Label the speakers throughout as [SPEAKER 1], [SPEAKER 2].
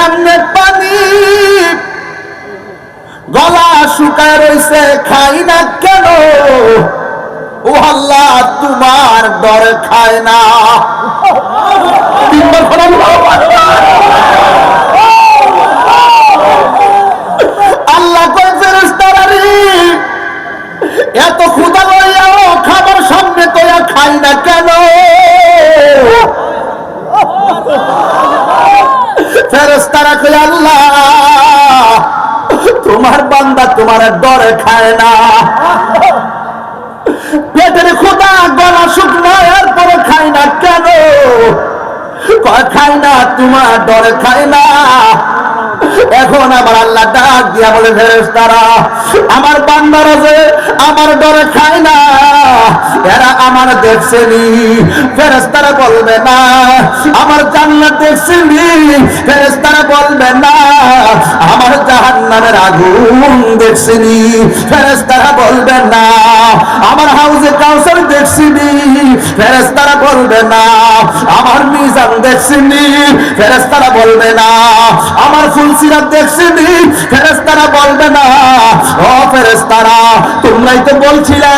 [SPEAKER 1] কেমনে পানি গলা শুকায় রইছে খাই না কেন ও আল্লাহ তোমার ডরে খায় না আল্লাহ কয় ফেরেশতারা রে এত ক্ষুধা লইয়াও খাবার সামনে তোয়া খাই না কেন ফেরেশতারা কয় আল্লাহ তোমার বান্দা তোমার ডরে খায় না পেটের ক্ষুধা গলা শুকনো এরপরে খায় না কেন খায় না তোমার ডরে খায় না এখন আমার আল্লাহ ডাক দিয়া বলে ফেরেশতারা আমার বান্দারা যে আমার ডরে খায় না এরা আমার দেখছেনি ফেরেশতারা বলবে না আমার জান্নাত দেখছেনি ফেরেশতারা বলবে না আমার জাহান্নামের আগুন দেখছেনি ফেরেশতারা বলবে না আমার হাউজে কাউসার দেখছেনি ফেরেশতারা বলবে না আমার মিজান দেখছেনি ফেরেশতারা বলবে না আমার ফুলসিরাত দেখছেনি ফেরেশতারা বলবে না ও ফেরেশতারা তোমরাই তো বলছিলে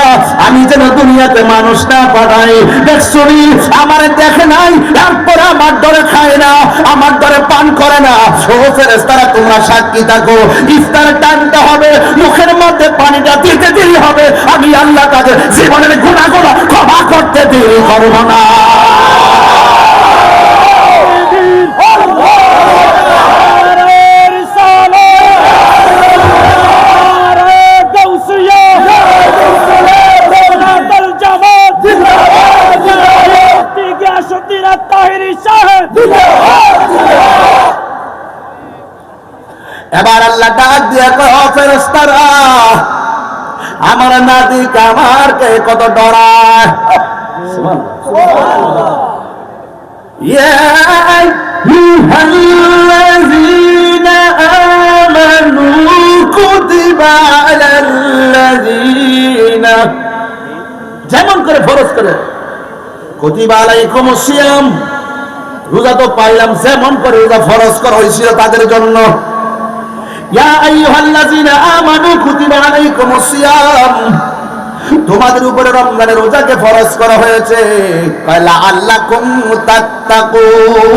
[SPEAKER 1] আমি যেন দুনিয়াতে মানুষ না পাঠাই দেখছনি আমারে দেখে নাই তারপর আমার ডরে খায় না আমার ডরে পান করে না ও ফেরেশতারা তোমরা সাক্ষী থাকো ইফতার টানতে হবে মুখের মধ্যে পানিটা দিতে দেরি হবে আমি আল্লাহ তাদের জীবনের গুনাহগুলো ক্ষমা করতে দেরি করব না এবার আল্লাহ ডাক দিয়ে কয় ও ফেরেশতারা আমার নাতি কামারকে কত ডরায় সুবহানাল্লাহ ইয়া আইয়ুহাল্লাযীনা আমানু কুতিবা আলাল্লাযীনা যেমন করে ফরজ করে কুতিবা আলাইকুমুস সিয়াম রোজা তো পাইলাম যেমন করে রোজা ফরজ করা হয়েছিল তাদের জন্য ইয়া আইয়ুহাল্লাযীনা আমানু কুতিবা আলাইকুমুস সিয়াম তোমাদের উপরে রমজানের রোজাকে ফরজ করা হয়েছে লাআল্লাকুম তাত্তাকুন